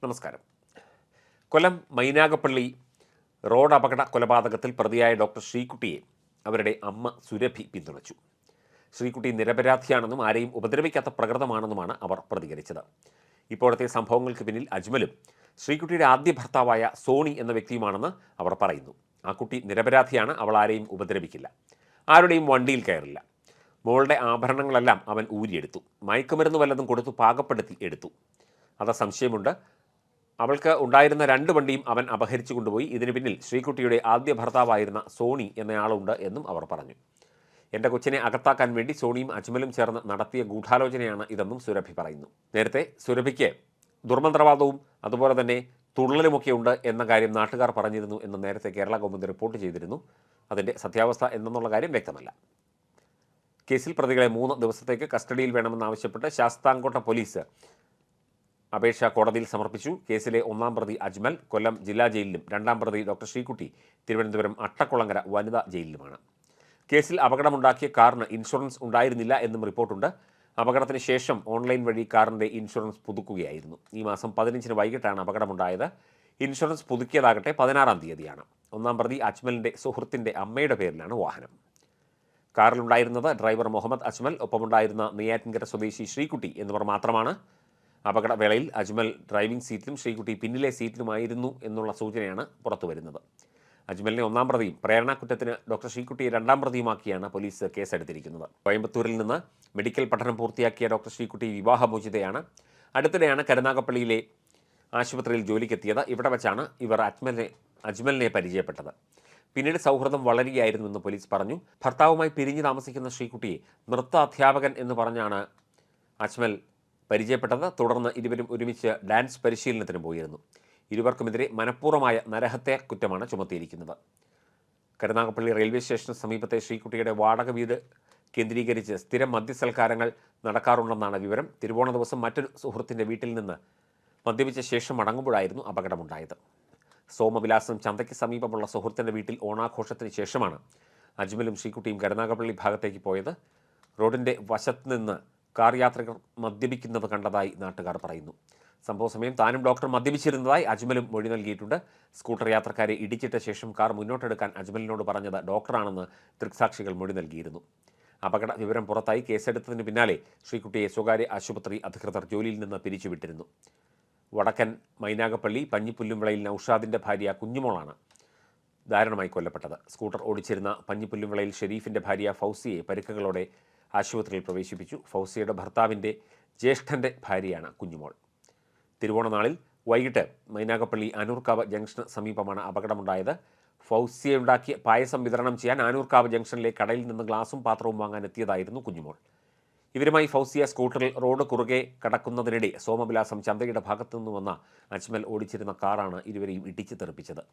നമസ്കാരം. കൊല്ലം മൈനാഗപ്പള്ളി റോഡ് അപകട കൊലപാതകത്തിൽ പ്രതിയായ ഡോക്ടർ ശ്രീകുട്ടിയെ അവരുടെ അമ്മ സുരഭി പിന്തുണച്ചു. ശ്രീകുട്ടി നിരപരാധിയാണെന്നും ആരെയും ഉപദ്രവിക്കാത്ത പ്രകൃതമാണെന്നുമാണ് അവർ പ്രതികരിച്ചത്. ഇപ്പോഴത്തെ സംഭവങ്ങൾക്ക് പിന്നിൽ അജ്മലും ശ്രീകുട്ടിയുടെ ആദ്യ ഭർത്താവായ സോണി എന്ന വ്യക്തിയുമാണെന്ന് അവർ പറയുന്നു. ആ കുട്ടി നിരപരാധിയാണ്, അവൾ ആരെയും ഉപദ്രവിക്കില്ല, ആരുടെയും വണ്ടിയിൽ കയറില്ല. മോളുടെ ആഭരണങ്ങളെല്ലാം അവൻ ഊരിയെടുത്തു, മയക്കുമരുന്ന് വല്ലതും കൊടുത്തു പാകപ്പെടുത്തി എടുത്തു. അത് സംശയമുണ്ട്. അവൾക്ക് ഉണ്ടായിരുന്ന 2 വണ്ടിയും അവൻ അപഹരിച്ചു കൊണ്ടുപോയി. ഇതിന് പിന്നിൽ ശ്രീകുട്ടിയുടെ ആദ്യ ഭർത്താവായിരുന്ന സോണി എന്നയാളുണ്ട് എന്നും അവർ പറഞ്ഞു. എൻ്റെ കൊച്ചിനെ അകത്താക്കാൻ വേണ്ടി സോണിയും അജ്മലും ചേർന്ന് നടത്തിയ ഗൂഢാലോചനയാണ് ഇതെന്നും സുരഭി പറയുന്നു. നേരത്തെ സുരഭിക്ക് ദുർമന്ത്രവാദവും അതുപോലെ തന്നെ തുള്ളലുമൊക്കെ ഉണ്ട് എന്ന കാര്യം നാട്ടുകാർ പറഞ്ഞിരുന്നു എന്ന് നേരത്തെ കേരള കൗമുദി റിപ്പോർട്ട് ചെയ്തിരുന്നു. അതിൻ്റെ സത്യാവസ്ഥ എന്നുള്ള കാര്യം വ്യക്തമല്ല. കേസിൽ പ്രതികളെ 3 ദിവസത്തേക്ക് കസ്റ്റഡിയിൽ വേണമെന്നാവശ്യപ്പെട്ട് ശാസ്താംകോട്ട പോലീസ് അപേക്ഷ കോടതിയിൽ സമർപ്പിച്ചു. കേസിലെ 1-ാം പ്രതി അജ്മൽ കൊല്ലം ജില്ലാ ജയിലിലും 2-ാം പ്രതി ഡോക്ടർ ശ്രീകുട്ടി തിരുവനന്തപുരം അട്ടക്കുളങ്ങര വനിതാ ജയിലിലുമാണ്. കേസിൽ അപകടമുണ്ടാക്കിയ കാറിന് ഇൻഷുറൻസ് ഉണ്ടായിരുന്നില്ല എന്നും റിപ്പോർട്ടുണ്ട്. അപകടത്തിന് ശേഷം ഓൺലൈൻ വഴി കാറിൻ്റെ ഇൻഷുറൻസ് പുതുക്കുകയായിരുന്നു. ഈ മാസം 15-ന് വൈകിട്ടാണ് അപകടമുണ്ടായത്. ഇൻഷുറൻസ് പുതുക്കിയതാകട്ടെ 16-ാം തീയതിയാണ്. 1-ാം പ്രതി അജ്മലിൻ്റെ സുഹൃത്തിൻ്റെ അമ്മയുടെ പേരിലാണ് വാഹനം. കാറിലുണ്ടായിരുന്നത് ഡ്രൈവർ മുഹമ്മദ് അജ്മൽ, ഒപ്പമുണ്ടായിരുന്ന നെയ്യാറ്റിൻകര സ്വദേശി ശ്രീകുട്ടി എന്നിവർ മാത്രമാണ്. അപകടവേളയിൽ അജ്മൽ ഡ്രൈവിംഗ് സീറ്റിലും ശ്രീകുട്ടി പിന്നിലെ സീറ്റിലുമായിരുന്നു എന്നുള്ള സൂചനയാണ് പുറത്തുവരുന്നത്. അജ്മലിനെ 1-ാം പ്രതിയും പ്രേരണാക്കുറ്റത്തിന് ഡോക്ടർ ശ്രീകുട്ടിയെ 2-ാം പ്രതിയുമാക്കിയാണ് പോലീസ് കേസെടുത്തിരിക്കുന്നത്. കോയമ്പത്തൂരിൽ നിന്ന് മെഡിക്കൽ പഠനം പൂർത്തിയാക്കിയ ഡോക്ടർ ശ്രീകുട്ടി വിവാഹമോചിതയാണ്. അടുത്തിടെയാണ് കരുനാഗപ്പള്ളിയിലെ ആശുപത്രിയിൽ ജോലിക്കെത്തിയത്. ഇവിടെ വച്ചാണ് ഇവർ അജ്മലിനെ പരിചയപ്പെട്ടത്. പിന്നീട് സൗഹൃദം വളരുകയായിരുന്നുവെന്ന് പോലീസ് പറഞ്ഞു. ഭർത്താവുമായി പിരിഞ്ഞു താമസിക്കുന്ന ശ്രീകുട്ടിയെ നൃത്ത അധ്യാപകൻ എന്ന് പറഞ്ഞാണ് അജ്മൽ പരിചയപ്പെട്ടത്. തുടർന്ന് ഇരുവരും ഒരുമിച്ച് ഡാൻസ് പരിശീലനത്തിന് പോയിരുന്നു. ഇരുവർക്കുമെതിരെ മനഃപൂർവ്വമായ നരഹത്യാ കുറ്റമാണ് ചുമത്തിയിരിക്കുന്നത്. കരുനാഗപ്പള്ളി റെയിൽവേ സ്റ്റേഷന് സമീപത്തെ ശ്രീകുട്ടിയുടെ വാടക വീട് കേന്ദ്രീകരിച്ച് സ്ഥിരം മദ്യസൽക്കാരങ്ങൾ നടക്കാറുണ്ടെന്നാണ് വിവരം. തിരുവോണ ദിവസം മറ്റൊരു സുഹൃത്തിൻ്റെ വീട്ടിൽ നിന്ന് മദ്യപിച്ച ശേഷം മടങ്ങുമ്പോഴായിരുന്നു അപകടമുണ്ടായത്. സോമവിലാസം ചന്തയ്ക്ക് സമീപമുള്ള സുഹൃത്തിൻ്റെ വീട്ടിൽ ഓണാഘോഷത്തിന് ശേഷമാണ് അജ്മലും ശ്രീകുട്ടിയും കരുനാഗപ്പള്ളി ഭാഗത്തേക്ക് പോയത്. റോഡിൻ്റെ വശത്ത് നിന്ന് കാർ യാത്രികർ മദ്യപിക്കുന്നത് കണ്ടതായി നാട്ടുകാർ പറയുന്നു. സംഭവ സമയം താനും ഡോക്ടർ മദ്യപിച്ചിരുന്നതായി അജ്മലും മൊഴി നൽകിയിട്ടുണ്ട്. സ്കൂട്ടർ യാത്രക്കാരെ ഇടിച്ചിട്ട ശേഷം കാർ മുന്നോട്ടെടുക്കാൻ അജ്മലിനോട് പറഞ്ഞത് ഡോക്ടറാണെന്ന് ദൃക്സാക്ഷികൾ മൊഴി നൽകിയിരുന്നു. അപകട വിവരം പുറത്തായി. കേസെടുത്തതിന് പിന്നാലെ ശ്രീകുട്ടിയെ സ്വകാര്യ ആശുപത്രി അധികൃതർ ജോലിയിൽ നിന്ന് പിരിച്ചുവിട്ടിരുന്നു. വടക്കൻ മൈനാഗപ്പള്ളി പഞ്ഞിപ്പുല്ലുംവിളയിൽ നൌഷാദിൻ്റെ ഭാര്യ കുഞ്ഞുമോളാണ് ദാരുണമായി കൊല്ലപ്പെട്ടത്. സ്കൂട്ടർ ഓടിച്ചിരുന്ന പഞ്ഞിപ്പുല്ലുംവിളയിൽ ഷെരീഫിൻ്റെ ഭാര്യ ഫൗസിയെ പരിക്കുകളോടെ ആശുപത്രിയിൽ പ്രവേശിപ്പിച്ചു. ഫൗസിയുടെ ഭർത്താവിൻ്റെ ജ്യേഷ്ഠൻ്റെ ഭാര്യയാണ് കുഞ്ഞുമോൾ. തിരുവോണ നാളിൽ വൈകിട്ട് മൈനാഗപ്പള്ളി ആനൂർക്കാവ് ജംഗ്ഷന് സമീപമാണ് അപകടമുണ്ടായത്. ഫൗസിയെ ഉണ്ടാക്കിയ പായസം വിതരണം ചെയ്യാൻ ആനൂർക്കാവ് ജംഗ്ഷനിലെ കടയിൽ നിന്ന് ഗ്ലാസും പാത്രവും വാങ്ങാൻ എത്തിയതായിരുന്നു കുഞ്ഞുമോൾ. ഇവരുമായി ഫൗസിയ സ്കൂട്ടറിൽ റോഡ് കുറുകെ കടക്കുന്നതിനിടെ സോമവിലാസം ചന്തയുടെ ഭാഗത്തുനിന്ന് വന്ന അജ്മൽ ഓടിച്ചിരുന്ന കാറാണ് ഇരുവരെയും ഇടിച്ച് തെറിപ്പിച്ചത്.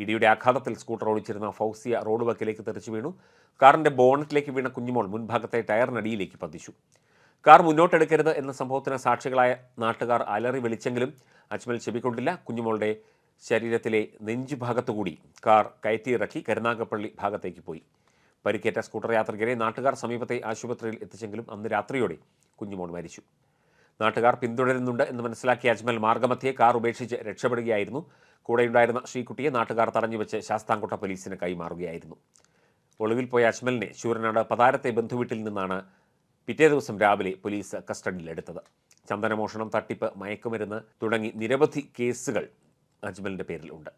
ഇടിയുടെ ആഘാതത്തിൽ സ്കൂട്ടർ ഓടിച്ചിരുന്ന ഫൗസിയ റോഡ് വക്കിലേക്ക് തെറിച്ചു വീണു. കാറിൻ്റെ ബോണറ്റിലേക്ക് വീണ കുഞ്ഞുമോൾ മുൻഭാഗത്തെ ടയറിനടിയിലേക്ക് പതിച്ചു. കാർ മുന്നോട്ടെടുക്കരുത് എന്ന സംഭവത്തിന് സാക്ഷികളായ നാട്ടുകാർ അലറി വിളിച്ചെങ്കിലും അജ്മൽ ചെവിക്കൊണ്ടില്ല. കുഞ്ഞുമോളുടെ ശരീരത്തിലെ നെഞ്ചുഭാഗത്തുകൂടി കാർ കയറ്റിയിറക്കി കരുനാഗപ്പള്ളി ഭാഗത്തേക്ക് പോയി. പരിക്കേറ്റ സ്കൂട്ടർ യാത്രികരെ നാട്ടുകാർ സമീപത്തെ ആശുപത്രിയിൽ എത്തിച്ചെങ്കിലും അന്ന് രാത്രിയോടെ കുഞ്ഞുമോൾ മരിച്ചു. നാട്ടുകാർ പിന്തുടരുന്നുണ്ട് എന്ന് മനസ്സിലാക്കിയ അജ്മൽ മാർഗമധ്യേ കാർ ഉപേക്ഷിച്ച് രക്ഷപ്പെടുകയായിരുന്നു. കൂടെയുണ്ടായിരുന്ന ശ്രീകുട്ടിയെ നാട്ടുകാർ തടഞ്ഞുവെച്ച് ശാസ്താംകോട്ട പോലീസിന് കൈമാറുകയായിരുന്നു. ഒളിവിൽ പോയ അജ്മലിനെ ശൂരനാട് പതാരത്തെ ബന്ധുവീട്ടിൽ നിന്നാണ് പിറ്റേ ദിവസം രാവിലെ പോലീസ് കസ്റ്റഡിയിലെടുത്തത്. ചന്ദനമോഷണം, തട്ടിപ്പ്, മയക്കുമരുന്ന് തുടങ്ങി നിരവധി കേസുകൾ അജ്മലിൻ്റെ പേരിൽ ഉണ്ട്.